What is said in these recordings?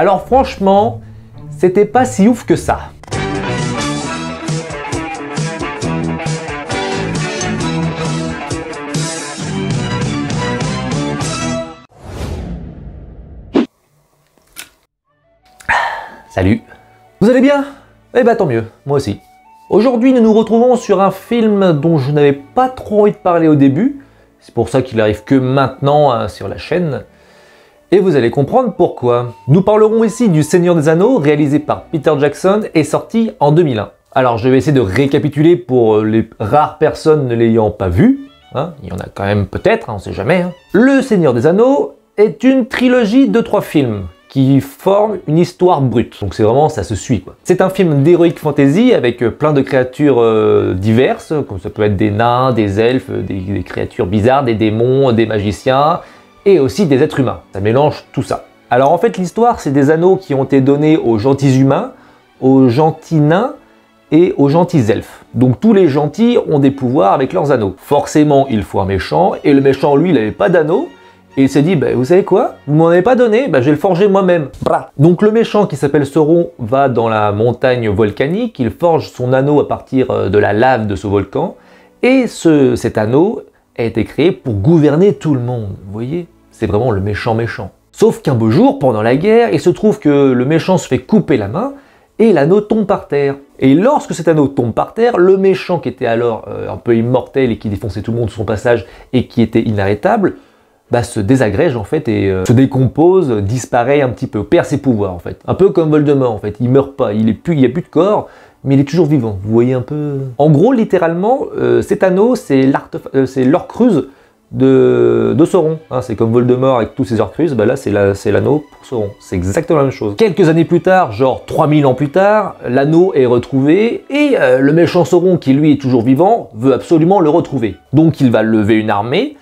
Alors franchement, c'était pas si ouf que ça. Salut. Vous allez bien? Eh ben tant mieux, moi aussi. Aujourd'hui, nous nous retrouvons sur un film dont je n'avais pas trop envie de parler au début. C'est pour ça qu'il arrive que maintenant sur la chaîne. Et vous allez comprendre pourquoi. Nous parlerons ici du Seigneur des Anneaux, réalisé par Peter Jackson et sorti en 2001. Alors je vais essayer de récapituler pour les rares personnes ne l'ayant pas vu. Hein, il y en a quand même peut-être, on ne sait jamais. Hein. Le Seigneur des Anneaux est une trilogie de 3 films qui forment une histoire brute. Donc c'est vraiment, ça se suit quoi. C'est un film d'heroic fantasy avec plein de créatures diverses, comme ça peut être des nains, des elfes, des créatures bizarres, des démons, des magiciens, et aussi des êtres humains. Ça mélange tout ça. Alors en fait l'histoire, c'est des anneaux qui ont été donnés aux gentils humains, aux gentils nains et aux gentils elfes. Donc tous les gentils ont des pouvoirs avec leurs anneaux. Forcément, il faut un méchant, et le méchant lui, il n'avait pas d'anneau, et il s'est dit, bah, vous savez quoi? Vous m'en avez pas donné, bah, je vais le forger moi-même. Donc le méchant qui s'appelle Sauron va dans la montagne volcanique, il forge son anneau à partir de la lave de ce volcan, et cet anneau a été créé pour gouverner tout le monde. Vous voyez? C'est vraiment le méchant méchant. Sauf qu'un beau jour, pendant la guerre, il se trouve que le méchant se fait couper la main, et l'anneau tombe par terre. Et lorsque cet anneau tombe par terre, le méchant qui était alors un peu immortel et qui défonçait tout le monde sur son passage, et qui était inarrêtable, bah, se désagrège en fait et se décompose, disparaît un petit peu, perd ses pouvoirs en fait. Un peu comme Voldemort en fait, il meurt pas, il n'y a plus de corps, mais il est toujours vivant, vous voyez un peu... En gros, littéralement, cet anneau, c'est l'Horcrux de Sauron. Hein, c'est comme Voldemort avec tous ses Horcruxes, bah là c'est l'anneau pour Sauron, c'est exactement la même chose. Quelques années plus tard, genre 3000 ans plus tard, l'anneau est retrouvé et le méchant Sauron, qui lui est toujours vivant, veut absolument le retrouver. Donc il va lever une armée.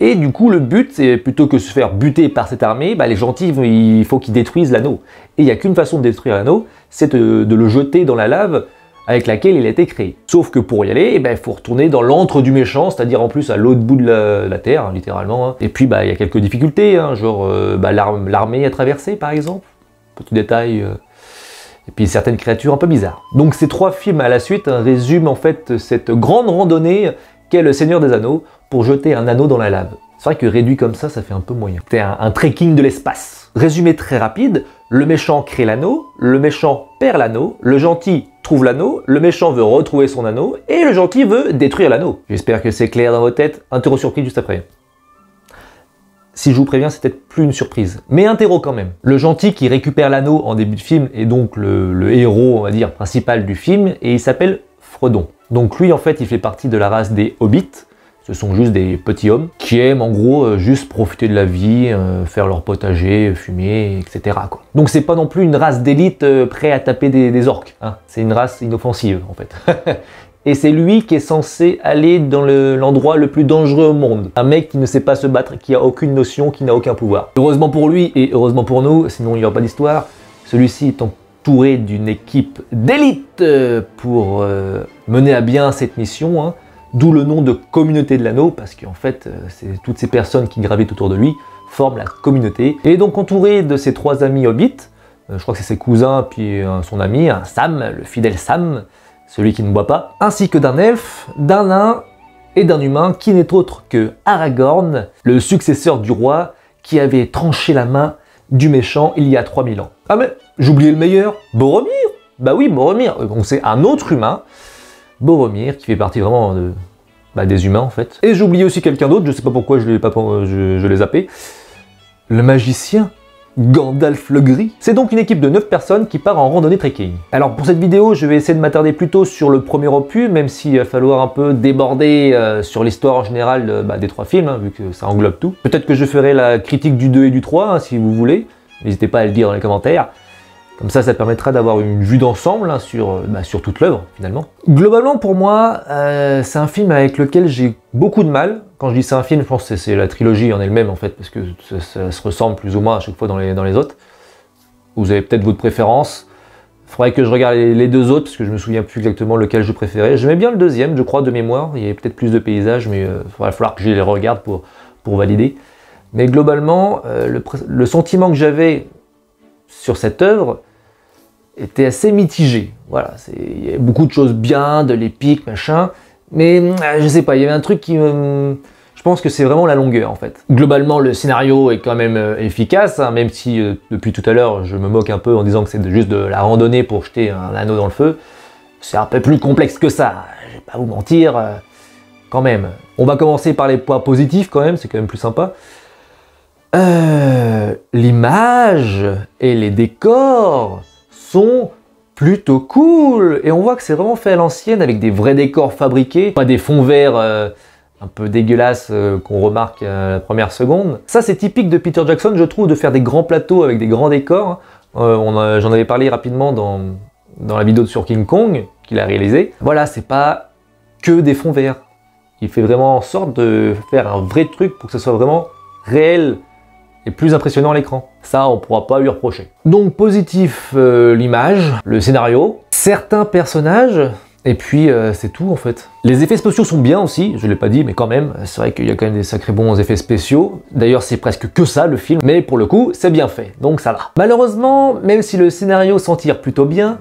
Et du coup, le but, c'est plutôt que de se faire buter par cette armée, bah, les gentils, il faut qu'ils détruisent l'anneau. Et il n'y a qu'une façon de détruire l'anneau, c'est de le jeter dans la lave avec laquelle il a été créé. Sauf que pour y aller, il faut retourner dans l'antre du méchant, c'est-à-dire en plus à l'autre bout de la terre, hein, littéralement. Hein. Et puis, il y a quelques difficultés, hein, genre l'armée à traverser, par exemple. Petit détail. Et puis certaines créatures un peu bizarres. Donc ces 3 films à la suite résument en fait cette grande randonnée qu'est le Seigneur des Anneaux pour jeter un anneau dans la lave. C'est vrai que réduit comme ça fait un peu moyen. C'est un trekking de l'espace. Résumé très rapide, le méchant crée l'anneau, le méchant perd l'anneau, le gentil trouve l'anneau, le méchant veut retrouver son anneau, et le gentil veut détruire l'anneau. J'espère que c'est clair dans vos têtes, interro surprise juste après. Si je vous préviens, c'est peut-être plus une surprise, mais interro quand même. Le gentil qui récupère l'anneau en début de film est donc le héros, on va dire, principal du film, et il s'appelle Frodon. Donc lui, en fait, il fait partie de la race des hobbits. Ce sont juste des petits hommes qui aiment en gros juste profiter de la vie, faire leur potager, fumer, etc. quoi. Donc c'est pas non plus une race d'élite prêt à taper des orques. Hein. C'est une race inoffensive en fait. Et c'est lui qui est censé aller dans l'endroit le plus dangereux au monde. Un mec qui ne sait pas se battre, qui a aucune notion, qui n'a aucun pouvoir. Heureusement pour lui et heureusement pour nous, sinon il n'y aura pas d'histoire, celui-ci est entouré d'une équipe d'élite pour mener à bien cette mission. Hein. D'où le nom de communauté de l'anneau, parce qu'en fait, c'est toutes ces personnes qui gravitent autour de lui forment la communauté. Et donc entouré de ses 3 amis hobbits, je crois que c'est ses cousins, puis son ami, un Sam, le fidèle Sam, celui qui ne boit pas, ainsi que d'un elfe, d'un nain et d'un humain qui n'est autre que Aragorn, le successeur du roi qui avait tranché la main du méchant il y a 3000 ans. Ah mais, j'oubliais le meilleur, Boromir. Bah oui, Boromir, donc c'est un autre humain, Boromir, qui fait partie vraiment des humains en fait. Et j'ai oublié aussi quelqu'un d'autre, je sais pas pourquoi je l'ai zappé. Le magicien Gandalf le Gris. C'est donc une équipe de 9 personnes qui part en randonnée trekking. Alors pour cette vidéo, je vais essayer de m'attarder plutôt sur le premier opus, même s'il va falloir un peu déborder sur l'histoire en général des 3 films, hein, vu que ça englobe tout. Peut-être que je ferai la critique du 2 et du 3, hein, si vous voulez. N'hésitez pas à le dire dans les commentaires. Comme ça permettra d'avoir une vue d'ensemble hein, sur toute l'œuvre, finalement. Globalement, pour moi, c'est un film avec lequel j'ai beaucoup de mal. Quand je dis c'est un film, je pense que c'est la trilogie en elle-même, en fait, parce que ça se ressemble plus ou moins à chaque fois dans les autres. Vous avez peut-être votre préférence. Il faudrait que je regarde les 2 autres, parce que je me souviens plus exactement lequel je préférais. J'aimais bien le deuxième, je crois, de mémoire. Il y avait peut-être plus de paysages, mais il va falloir que je les regarde pour valider. Mais globalement, le sentiment que j'avais sur cette œuvre était assez mitigé. Voilà, il y avait beaucoup de choses bien, de l'épique, machin, mais je sais pas, il y avait un truc qui me... Je pense que c'est vraiment la longueur en fait. Globalement, le scénario est quand même efficace, hein, même si depuis tout à l'heure je me moque un peu en disant que c'est juste de la randonnée pour jeter un anneau dans le feu. C'est un peu plus complexe que ça, je vais pas vous mentir, quand même. On va commencer par les points positifs quand même, c'est quand même plus sympa. L'image et les décors sont plutôt cool, et on voit que c'est vraiment fait à l'ancienne avec des vrais décors fabriqués, pas des fonds verts un peu dégueulasses qu'on remarque à la première seconde. Ça c'est typique de Peter Jackson, je trouve, de faire des grands plateaux avec des grands décors. J'en avais parlé rapidement dans la vidéo sur King Kong qu'il a réalisé. Voilà, c'est pas que des fonds verts. Il fait vraiment en sorte de faire un vrai truc pour que ce soit vraiment réel et plus impressionnant à l'écran. Ça, on pourra pas lui reprocher. Donc positif, l'image, le scénario, certains personnages, et puis c'est tout en fait. Les effets spéciaux sont bien aussi, je l'ai pas dit, mais quand même, c'est vrai qu'il y a quand même des sacrés bons effets spéciaux. D'ailleurs, c'est presque que ça le film, mais pour le coup, c'est bien fait, donc ça va. Malheureusement, même si le scénario s'en tire plutôt bien,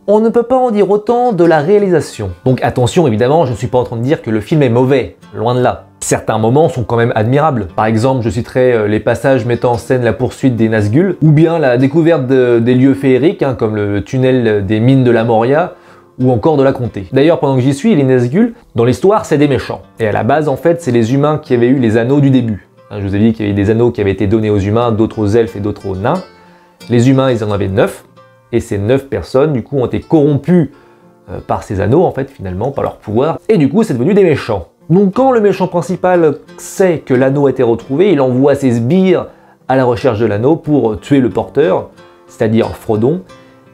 on ne peut pas en dire autant de la réalisation. Donc attention, évidemment, je ne suis pas en train de dire que le film est mauvais, loin de là. Certains moments sont quand même admirables. Par exemple, je citerai les passages mettant en scène la poursuite des Nazgûl, ou bien la découverte des lieux féeriques, hein, comme le tunnel des mines de la Moria, ou encore de la Comté. D'ailleurs, pendant que j'y suis, les Nazgûl, dans l'histoire, c'est des méchants. Et à la base, en fait, c'est les humains qui avaient eu les anneaux du début. Hein, je vous ai dit qu'il y avait des anneaux qui avaient été donnés aux humains, d'autres aux elfes et d'autres aux nains. Les humains, ils en avaient 9. Et ces 9 personnes, du coup, ont été corrompues par ces anneaux, en fait, finalement, par leur pouvoir. Et du coup, c'est devenu des méchants. Donc, quand le méchant principal sait que l'anneau a été retrouvé, il envoie ses sbires à la recherche de l'anneau pour tuer le porteur, c'est-à-dire Frodon,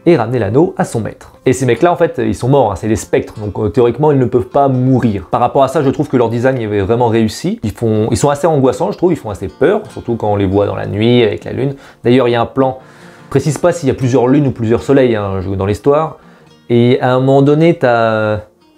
et ramener l'anneau à son maître. Et ces mecs-là, en fait, ils sont morts, hein, c'est des spectres, donc théoriquement, ils ne peuvent pas mourir. Par rapport à ça, je trouve que leur design est vraiment réussi. Ils sont assez angoissants, je trouve, ils font assez peur, surtout quand on les voit dans la nuit, avec la lune. D'ailleurs, il y a un plan... Je précise pas s'il y a plusieurs lunes ou plusieurs soleils hein, dans l'histoire. Et à un moment donné,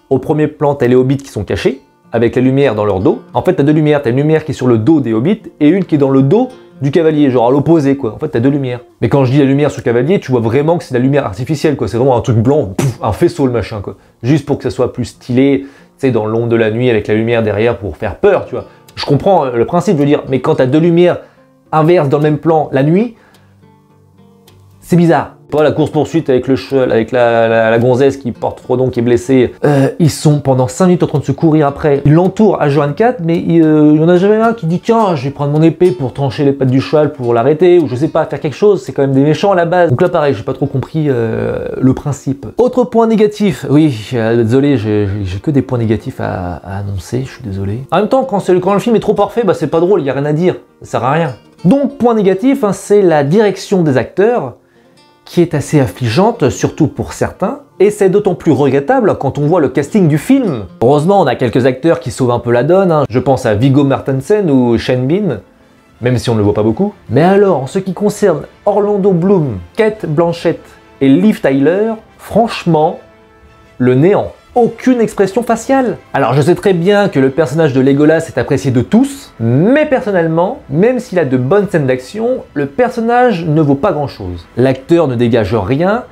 au premier plan, tu as les hobbits qui sont cachés, avec la lumière dans leur dos. En fait, tu as deux lumières. Tu as une lumière qui est sur le dos des hobbits et une qui est dans le dos du cavalier, genre à l'opposé, quoi. En fait, tu as deux lumières. Mais quand je dis la lumière sur le cavalier, tu vois vraiment que c'est la lumière artificielle, quoi. C'est vraiment un truc blanc, pouf, un faisceau, le machin, quoi. Juste pour que ça soit plus stylé, tu sais, dans l'ombre de la nuit, avec la lumière derrière pour faire peur, tu vois. Je comprends le principe, je veux dire, mais quand tu as deux lumières inverses dans le même plan la nuit, c'est bizarre. Pas la course-poursuite avec le cheval, avec la gonzesse qui porte Frodon qui est blessé. Ils sont pendant 5 minutes en train de se courir après. Ils l'entourent à H24, mais il y en a jamais un qui dit tiens, je vais prendre mon épée pour trancher les pattes du cheval pour l'arrêter, ou je sais pas, faire quelque chose. C'est quand même des méchants à la base. Donc là, pareil, j'ai pas trop compris le principe. Autre point négatif. Oui, désolé, j'ai que des points négatifs à annoncer, je suis désolé. En même temps, quand le film est trop parfait, bah c'est pas drôle, il y a rien à dire. Ça sert à rien. Donc, point négatif, hein, c'est la direction des acteurs, qui est assez affligeante, surtout pour certains, et c'est d'autant plus regrettable quand on voit le casting du film. Heureusement, on a quelques acteurs qui sauvent un peu la donne, hein. Je pense à Viggo Mortensen ou Sean Bean, même si on ne le voit pas beaucoup. Mais alors, en ce qui concerne Orlando Bloom, Cate Blanchett et Liv Tyler, franchement, le néant. Aucune expression faciale. Alors je sais très bien que le personnage de Legolas est apprécié de tous, mais personnellement, même s'il a de bonnes scènes d'action, le personnage ne vaut pas grand chose. L'acteur ne dégage rien,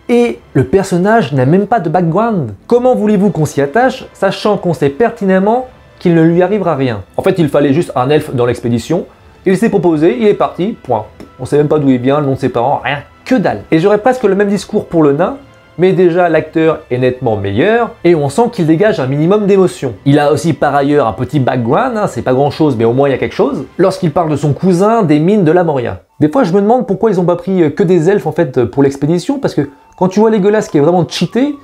et le personnage n'a même pas de background. Comment voulez-vous qu'on s'y attache, sachant qu'on sait pertinemment qu'il ne lui arrivera rien? En fait, il fallait juste un elfe dans l'expédition, il s'est proposé, il est parti, point. On sait même pas d'où il vient, le nom de ses parents, rien, que dalle. Et j'aurais presque le même discours pour le nain, mais déjà l'acteur est nettement meilleur et on sent qu'il dégage un minimum d'émotion. Il a aussi par ailleurs un petit background, hein, c'est pas grand chose mais au moins il y a quelque chose, lorsqu'il parle de son cousin des mines de la Moria. Des fois je me demande pourquoi ils ont pas pris que des elfes en fait pour l'expédition, parce que quand tu vois Legolas qui est vraiment cheaté,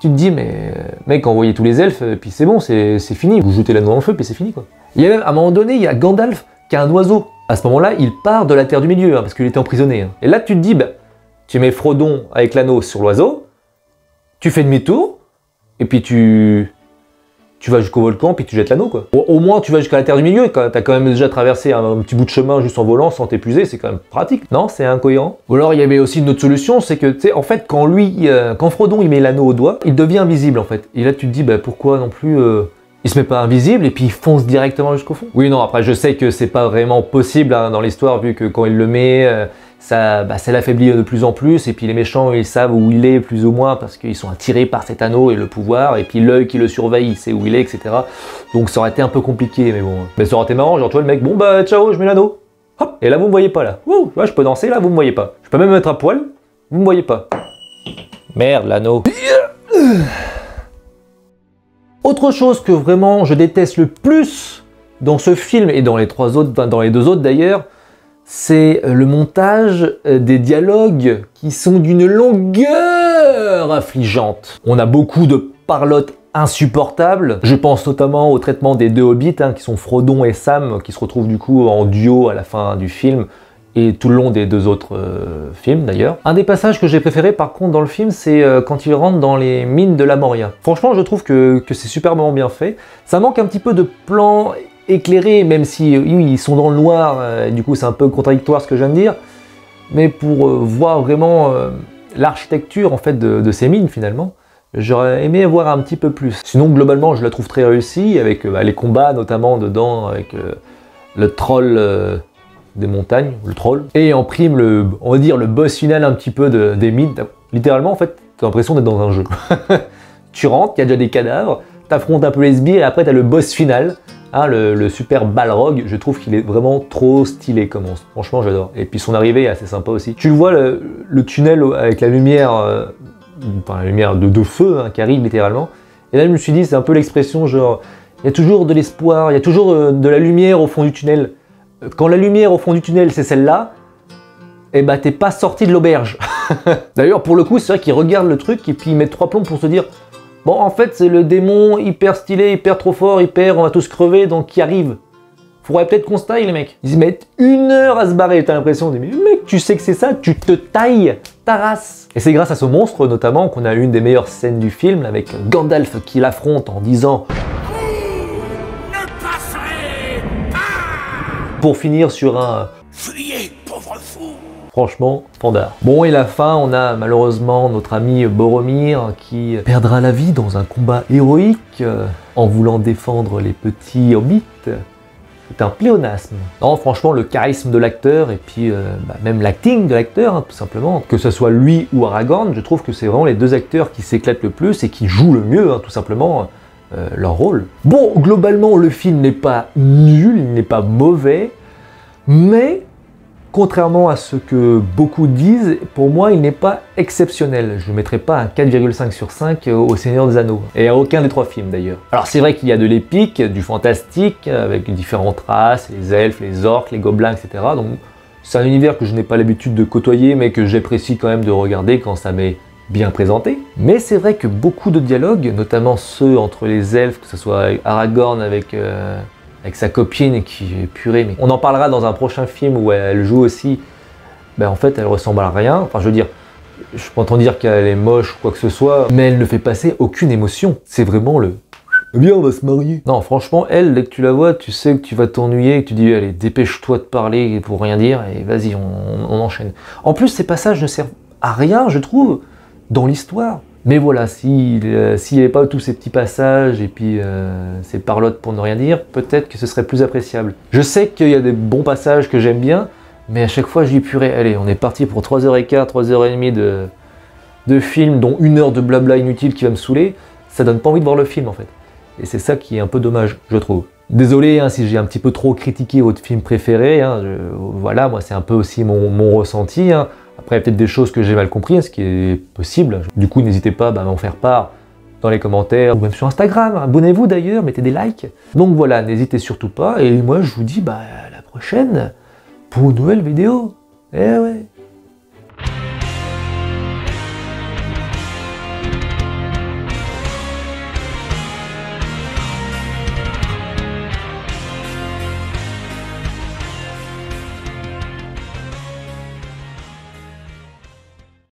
tu te dis mais mec envoyez tous les elfes puis c'est bon, c'est fini, vous jetez l'anneau dans le feu puis c'est fini quoi. Il y a même à un moment donné, il y a Gandalf qui a un oiseau. À ce moment-là, il part de la Terre du Milieu hein, parce qu'il était emprisonné. Hein. Et là tu te dis, bah, tu mets Frodon avec l'anneau sur l'oiseau, tu fais demi-tour, et puis tu vas jusqu'au volcan, puis tu jettes l'anneau, quoi. Au moins, tu vas jusqu'à la Terre du Milieu, et t'as quand même déjà traversé un petit bout de chemin juste en volant, sans t'épuiser, c'est quand même pratique. Non, c'est incohérent. Ou alors, il y avait aussi une autre solution, c'est que, tu sais, en fait, quand Frodon, il met l'anneau au doigt, il devient invisible, en fait. Et là, tu te dis, bah, pourquoi non plus... il se met pas invisible, et puis il fonce directement jusqu'au fond. Oui, non, après, je sais que c'est pas vraiment possible, hein, dans l'histoire, vu que quand il le met... ça l'affaiblit de plus en plus, et puis les méchants ils savent où il est plus ou moins parce qu'ils sont attirés par cet anneau et le pouvoir, et puis l'œil qui le surveille il sait où il est, etc. Donc ça aurait été un peu compliqué, mais bon. Mais ça aurait été marrant, genre tu vois le mec, bon bah ciao, je mets l'anneau. Hop, et là vous me voyez pas là. Wouh, je peux danser là, vous me voyez pas. Je peux même me mettre à poil, vous me voyez pas. Merde, l'anneau. Autre chose que vraiment je déteste le plus dans ce film et dans les deux autres d'ailleurs, c'est le montage des dialogues qui sont d'une longueur affligeante. On a beaucoup de parlotte insupportables. Je pense notamment au traitement des deux hobbits, qui sont Frodon et Sam, qui se retrouvent du coup en duo à la fin du film et tout le long des deux autres films d'ailleurs. Un des passages que j'ai préféré par contre dans le film, c'est quand ils rentrent dans les mines de la Moria. Franchement, je trouve que c'est superbement bien fait. Ça manque un petit peu de plans éclairés, même si oui, ils sont dans le noir, et du coup c'est un peu contradictoire ce que je viens de dire, mais pour voir vraiment l'architecture en fait de ces mines finalement, j'aurais aimé voir un petit peu plus. Sinon globalement je la trouve très réussie, avec les combats notamment dedans, avec le troll des montagnes, le troll, et en prime on va dire le boss final un petit peu des mines. Littéralement en fait t'as l'impression d'être dans un jeu. Tu rentres, il y a déjà des cadavres, t'affrontes un peu les sbires et après t'as le boss final, le super Balrog. Je trouve qu'il est vraiment trop stylé comme monstre, franchement j'adore. Et puis son arrivée est assez sympa aussi. Tu le vois le tunnel avec la lumière, enfin la lumière de feu qui arrive littéralement. Et là je me suis dit c'est un peu l'expression genre, il y a toujours de l'espoir, il y a toujours de la lumière au fond du tunnel. Quand la lumière au fond du tunnel c'est celle-là, et bah t'es pas sorti de l'auberge. D'ailleurs pour le coup c'est vrai qu'ils regardent le truc et puis ils mettent 3 plombs pour se dire bon en fait c'est le démon hyper stylé, hyper trop fort, hyper on va tous crever donc qui arrive. Faudrait peut-être qu'on se taille les mecs. Ils mettent 1 heure à se barrer, t'as l'impression, mais mec tu sais que c'est ça, tu te tailles ta race. Et c'est grâce à ce monstre notamment qu'on a une des meilleures scènes du film avec Gandalf qui l'affronte en disant pour finir sur un fuyez pauvre fou. Franchement, standard. Bon et la fin, on a malheureusement notre ami Boromir qui perdra la vie dans un combat héroïque en voulant défendre les petits hobbits. C'est un pléonasme. Non, franchement, le charisme de l'acteur et puis même l'acting de l'acteur, tout simplement, que ce soit lui ou Aragorn, je trouve que c'est vraiment les deux acteurs qui s'éclatent le plus et qui jouent le mieux, tout simplement, leur rôle. Bon, globalement, le film n'est pas nul, il n'est pas mauvais, mais contrairement à ce que beaucoup disent, pour moi, il n'est pas exceptionnel. Je ne mettrai pas un 4,5 sur 5 au Seigneur des Anneaux. Et à aucun des 3 films, d'ailleurs. Alors, c'est vrai qu'il y a de l'épique, du fantastique, avec différentes races, les elfes, les orques, les gobelins, etc. Donc, c'est un univers que je n'ai pas l'habitude de côtoyer, mais que j'apprécie quand même de regarder quand ça m'est bien présenté. Mais c'est vrai que beaucoup de dialogues, notamment ceux entre les elfes, que ce soit Aragorn avec sa copine qui est purée, mais on en parlera dans un prochain film où elle joue aussi, en fait elle ressemble à rien, enfin je veux dire, je peux entendre dire qu'elle est moche ou quoi que ce soit, mais elle ne fait passer aucune émotion, c'est vraiment le « Viens on va se marier ». Non franchement elle, dès que tu la vois, tu sais que tu vas t'ennuyer et que tu dis « Allez dépêche-toi de parler pour rien dire et vas-y on enchaîne ». En plus ces passages ne servent à rien je trouve, dans l'histoire. Mais voilà, s'il n'y avait pas tous ces petits passages et puis ces parlottes pour ne rien dire, peut-être que ce serait plus appréciable. Je sais qu'il y a des bons passages que j'aime bien, mais à chaque fois je dis purée, allez, on est parti pour 3h15, 3h30 de film, dont 1 heure de blabla inutile qui va me saouler, ça donne pas envie de voir le film en fait. Et c'est ça qui est un peu dommage, je trouve. Désolé si j'ai un petit peu trop critiqué votre film préféré, voilà, moi c'est un peu aussi mon ressenti. Après, il y a peut-être des choses que j'ai mal compris, ce qui est possible. Du coup, n'hésitez pas à m'en faire part dans les commentaires, ou même sur Instagram. Abonnez-vous d'ailleurs, mettez des likes. Donc voilà, n'hésitez surtout pas. Et moi, je vous dis à la prochaine pour une nouvelle vidéo. Eh ouais.